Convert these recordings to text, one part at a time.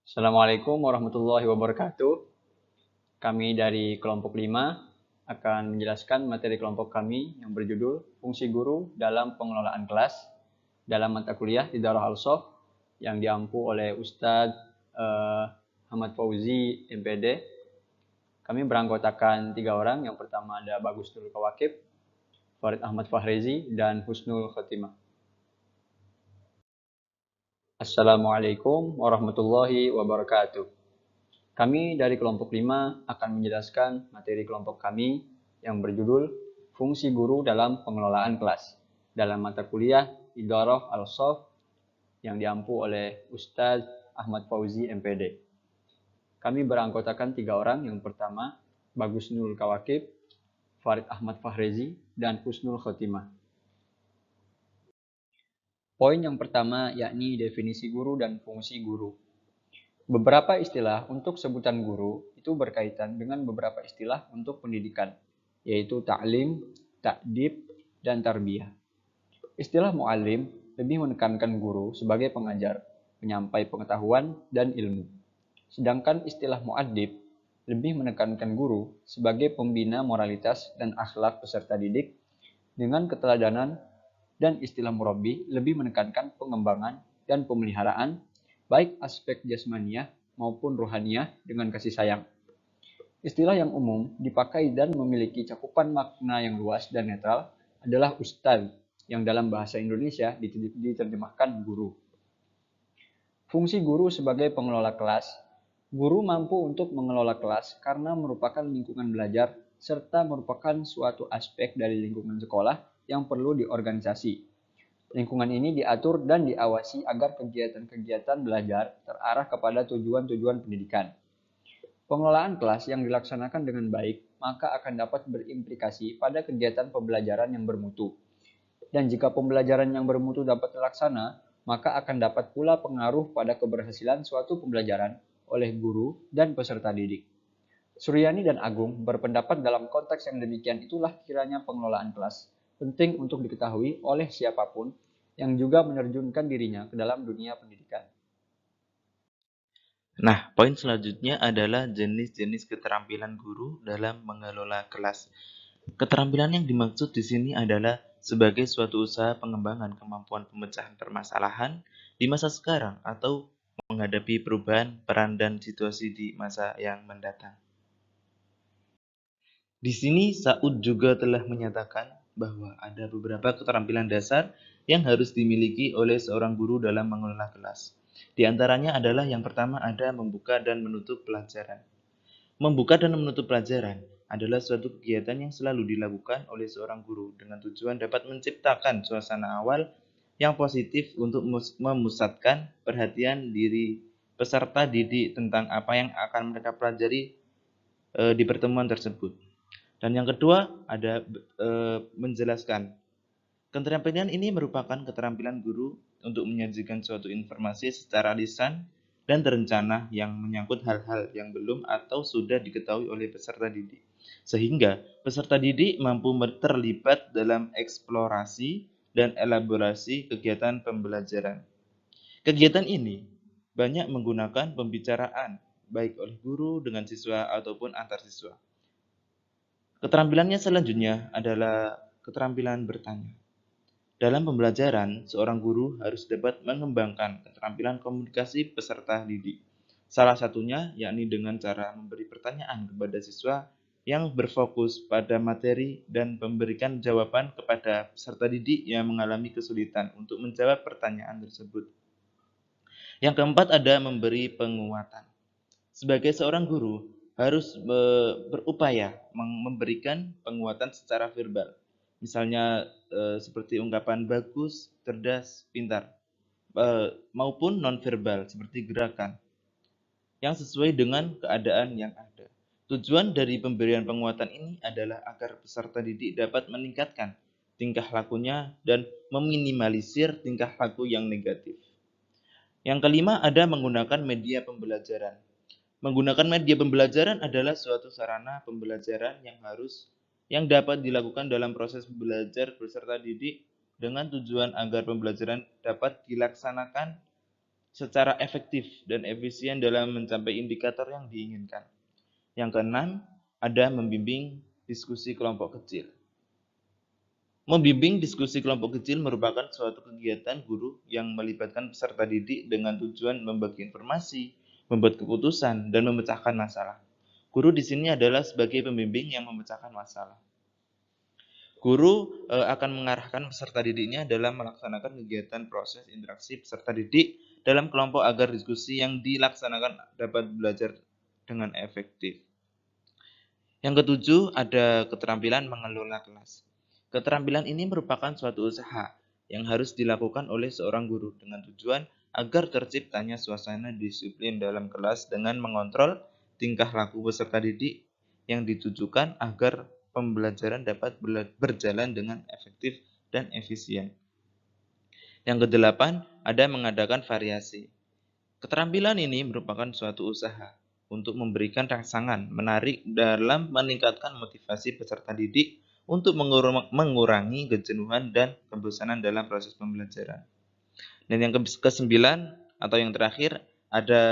Assalamualaikum warahmatullahi wabarakatuh. Kami dari kelompok 5 akan menjelaskan materi kelompok kami yang berjudul Fungsi Guru dalam Pengelolaan Kelas dalam mata kuliah Idarah Al-Sof yang diampu oleh Ustadz Ahmad Fauzi, MPD. Kami beranggotakan 3 orang. Yang pertama ada Bagus Nurul Kawakib, Farid Ahmad Fahrezi, dan Husnul Khotimah. Assalamualaikum warahmatullahi wabarakatuh. Kami dari kelompok 5 akan menjelaskan materi kelompok kami yang berjudul Fungsi Guru dalam Pengelolaan Kelas dalam mata kuliah Idarah Al-Sof yang diampu oleh Ustadz Ahmad Fauzi, MPD. Kami beranggotakan 3 orang. Yang pertama, Bagus Nurul Kawakib, Farid Ahmad Fahrezi, dan Husnul Khotimah. Poin yang pertama yakni definisi guru dan fungsi guru. Beberapa istilah untuk sebutan guru itu berkaitan dengan beberapa istilah untuk pendidikan, yaitu ta'lim, ta'dib, dan tarbiyah. Istilah mu'allim lebih menekankan guru sebagai pengajar, penyampai pengetahuan, dan ilmu. Sedangkan istilah mu'addib lebih menekankan guru sebagai pembina moralitas dan akhlak peserta didik dengan keteladanan, dan istilah murabbi lebih menekankan pengembangan dan pemeliharaan baik aspek jasmaniah maupun rohaniah dengan kasih sayang. Istilah yang umum dipakai dan memiliki cakupan makna yang luas dan netral adalah ustadz, yang dalam bahasa Indonesia diterjemahkan guru. Fungsi guru sebagai pengelola kelas. Guru mampu untuk mengelola kelas karena merupakan lingkungan belajar serta merupakan suatu aspek dari lingkungan sekolah yang perlu diorganisasi. Lingkungan ini diatur dan diawasi agar kegiatan-kegiatan belajar terarah kepada tujuan-tujuan pendidikan. Pengelolaan kelas yang dilaksanakan dengan baik maka akan dapat berimplikasi pada kegiatan pembelajaran yang bermutu. Dan jika pembelajaran yang bermutu dapat terlaksana, maka akan dapat pula pengaruh pada keberhasilan suatu pembelajaran oleh guru dan peserta didik. Suryani dan Agung berpendapat dalam konteks yang demikian itulah kiranya pengelolaan kelas penting untuk diketahui oleh siapapun yang juga menerjunkan dirinya ke dalam dunia pendidikan. Nah, poin selanjutnya adalah jenis-jenis keterampilan guru dalam mengelola kelas. Keterampilan yang dimaksud di sini adalah sebagai suatu usaha pengembangan kemampuan pemecahan permasalahan di masa sekarang atau menghadapi perubahan peran dan situasi di masa yang mendatang. Di sini Saud juga telah menyatakan bahwa ada beberapa keterampilan dasar yang harus dimiliki oleh seorang guru dalam mengelola kelas. Di antaranya adalah yang pertama ada membuka dan menutup pelajaran. Membuka dan menutup pelajaran adalah suatu kegiatan yang selalu dilakukan oleh seorang guru dengan tujuan dapat menciptakan suasana awal yang positif untuk memusatkan perhatian diri peserta didik tentang apa yang akan mereka pelajari di pertemuan tersebut. Dan yang kedua ada menjelaskan. Keterampilan ini merupakan keterampilan guru untuk menyajikan suatu informasi secara lisan dan terencana yang menyangkut hal-hal yang belum atau sudah diketahui oleh peserta didik. Sehingga peserta didik mampu terlibat dalam eksplorasi dan elaborasi kegiatan pembelajaran. Kegiatan ini banyak menggunakan pembicaraan, baik oleh guru dengan siswa ataupun antar siswa. Keterampilannya selanjutnya adalah keterampilan bertanya. Dalam pembelajaran, seorang guru harus dapat mengembangkan keterampilan komunikasi peserta didik. Salah satunya yakni dengan cara memberi pertanyaan kepada siswa yang berfokus pada materi dan memberikan jawaban kepada peserta didik yang mengalami kesulitan untuk menjawab pertanyaan tersebut. Yang keempat ada memberi penguatan. Sebagai seorang guru, harus berupaya memberikan penguatan secara verbal. Misalnya seperti ungkapan bagus, cerdas, pintar, maupun nonverbal seperti gerakan yang sesuai dengan keadaan yang ada. Tujuan dari pemberian penguatan ini adalah agar peserta didik dapat meningkatkan tingkah lakunya dan meminimalisir tingkah laku yang negatif. Yang kelima ada menggunakan media pembelajaran. Menggunakan media pembelajaran adalah suatu sarana pembelajaran yang dapat dilakukan dalam proses belajar peserta didik dengan tujuan agar pembelajaran dapat dilaksanakan secara efektif dan efisien dalam mencapai indikator yang diinginkan. Yang keenam, ada membimbing diskusi kelompok kecil. Membimbing diskusi kelompok kecil merupakan suatu kegiatan guru yang melibatkan peserta didik dengan tujuan membagi informasi, membuat keputusan, dan memecahkan masalah. Guru di sini adalah sebagai pembimbing yang memecahkan masalah. Guru akan mengarahkan peserta didiknya dalam melaksanakan kegiatan proses interaksi peserta didik dalam kelompok agar diskusi yang dilaksanakan dapat belajar dengan efektif. Yang ketujuh, ada keterampilan mengelola kelas. Keterampilan ini merupakan suatu usaha yang harus dilakukan oleh seorang guru dengan tujuan agar terciptanya suasana disiplin dalam kelas dengan mengontrol tingkah laku peserta didik yang ditujukan agar pembelajaran dapat berjalan dengan efektif dan efisien. Yang kedelapan, ada mengadakan variasi. Keterampilan ini merupakan suatu usaha untuk memberikan rangsangan menarik dalam meningkatkan motivasi peserta didik untuk mengurangi kejenuhan dan kebosanan dalam proses pembelajaran. Dan yang kesembilan atau yang terakhir ada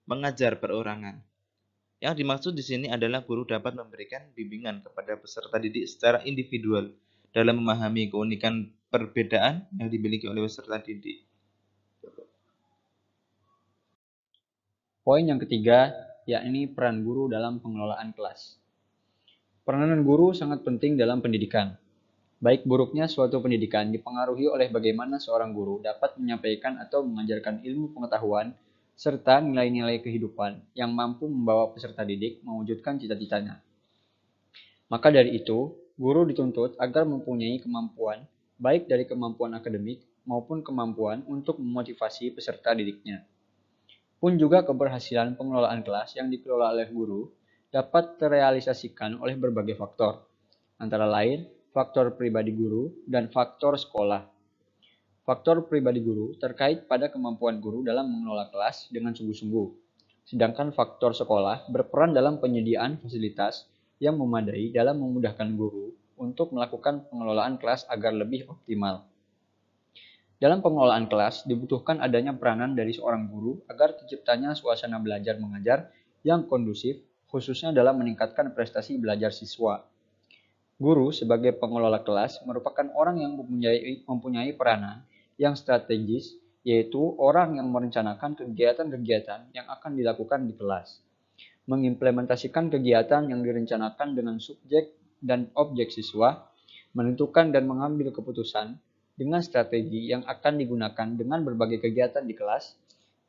mengajar perorangan. Yang dimaksud di sini adalah guru dapat memberikan bimbingan kepada peserta didik secara individual dalam memahami keunikan perbedaan yang dimiliki oleh peserta didik. Poin yang ketiga, yakni peran guru dalam pengelolaan kelas. Peranan guru sangat penting dalam pendidikan. Baik buruknya suatu pendidikan dipengaruhi oleh bagaimana seorang guru dapat menyampaikan atau mengajarkan ilmu pengetahuan serta nilai-nilai kehidupan yang mampu membawa peserta didik mewujudkan cita-citanya. Maka dari itu, guru dituntut agar mempunyai kemampuan, baik dari kemampuan akademik maupun kemampuan untuk memotivasi peserta didiknya. Pun juga keberhasilan pengelolaan kelas yang dikelola oleh guru dapat terrealisasikan oleh berbagai faktor, antara lain faktor pribadi guru dan faktor sekolah. Faktor pribadi guru terkait pada kemampuan guru dalam mengelola kelas dengan sungguh-sungguh, sedangkan faktor sekolah berperan dalam penyediaan fasilitas yang memadai dalam memudahkan guru untuk melakukan pengelolaan kelas agar lebih optimal. Dalam pengelolaan kelas, dibutuhkan adanya peranan dari seorang guru agar terciptanya suasana belajar mengajar yang kondusif, khususnya dalam meningkatkan prestasi belajar siswa. Guru sebagai pengelola kelas merupakan orang yang mempunyai peranan yang strategis, yaitu orang yang merencanakan kegiatan-kegiatan yang akan dilakukan di kelas, mengimplementasikan kegiatan yang direncanakan dengan subjek dan objek siswa, menentukan dan mengambil keputusan dengan strategi yang akan digunakan dengan berbagai kegiatan di kelas,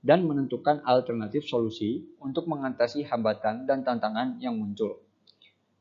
dan menentukan alternatif solusi untuk mengatasi hambatan dan tantangan yang muncul.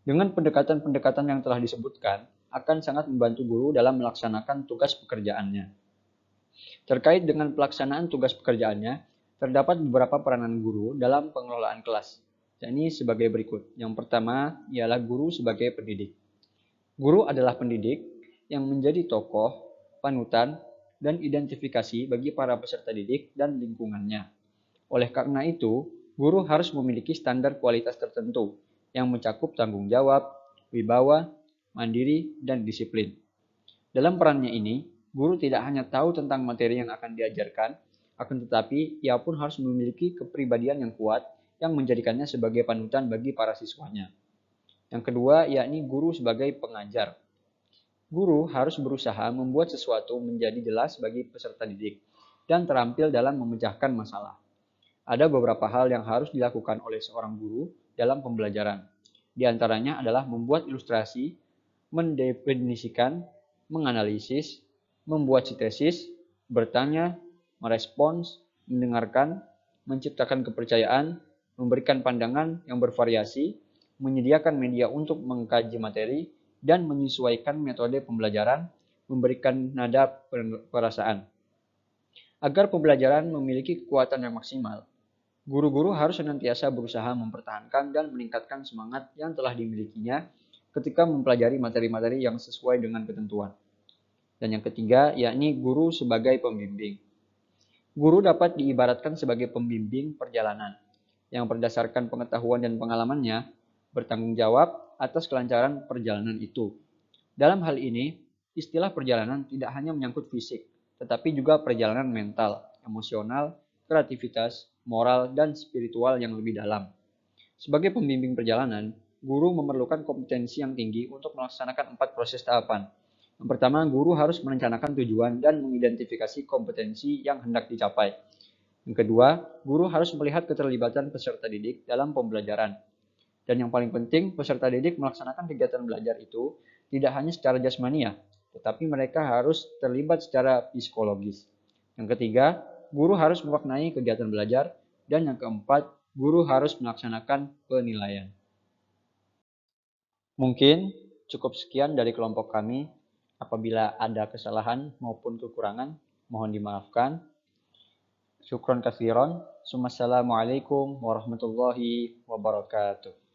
Dengan pendekatan-pendekatan yang telah disebutkan, akan sangat membantu guru dalam melaksanakan tugas pekerjaannya. Terkait dengan pelaksanaan tugas pekerjaannya, terdapat beberapa peranan guru dalam pengelolaan kelas, yakni sebagai berikut. Yang pertama ialah guru sebagai pendidik. Guru adalah pendidik yang menjadi tokoh, panutan, dan identifikasi bagi para peserta didik dan lingkungannya. Oleh karena itu, guru harus memiliki standar kualitas tertentu yang mencakup tanggung jawab, wibawa, mandiri, dan disiplin. Dalam perannya ini, guru tidak hanya tahu tentang materi yang akan diajarkan, akan tetapi ia pun harus memiliki kepribadian yang kuat yang menjadikannya sebagai panutan bagi para siswanya. Yang kedua, yakni guru sebagai pengajar. Guru harus berusaha membuat sesuatu menjadi jelas bagi peserta didik dan terampil dalam memecahkan masalah. Ada beberapa hal yang harus dilakukan oleh seorang guru dalam pembelajaran. Di antaranya adalah membuat ilustrasi, mendefinisikan, menganalisis, membuat sintesis, bertanya, merespons, mendengarkan, menciptakan kepercayaan, memberikan pandangan yang bervariasi, menyediakan media untuk mengkaji materi, dan menyesuaikan metode pembelajaran, memberikan nada perasaan. Agar pembelajaran memiliki kekuatan yang maksimal, guru-guru harus senantiasa berusaha mempertahankan dan meningkatkan semangat yang telah dimilikinya ketika mempelajari materi-materi yang sesuai dengan ketentuan. Dan yang ketiga, yakni guru sebagai pembimbing. Guru dapat diibaratkan sebagai pembimbing perjalanan yang berdasarkan pengetahuan dan pengalamannya bertanggung jawab atas kelancaran perjalanan itu. Dalam hal ini, istilah perjalanan tidak hanya menyangkut fisik, tetapi juga perjalanan mental, emosional, kreativitas, moral, dan spiritual yang lebih dalam. Sebagai pembimbing perjalanan, guru memerlukan kompetensi yang tinggi untuk melaksanakan 4 proses tahapan. Yang pertama, guru harus merencanakan tujuan dan mengidentifikasi kompetensi yang hendak dicapai. Yang kedua, guru harus melihat keterlibatan peserta didik dalam pembelajaran. Dan yang paling penting, peserta didik melaksanakan kegiatan belajar itu tidak hanya secara jasmania, tetapi mereka harus terlibat secara psikologis. Yang ketiga, guru harus memaknai kegiatan belajar. Dan yang keempat, guru harus melaksanakan penilaian. Mungkin cukup sekian dari kelompok kami. Apabila ada kesalahan maupun kekurangan, mohon dimaafkan. Syukron katsiron. Wassalamualaikum warahmatullahi wabarakatuh.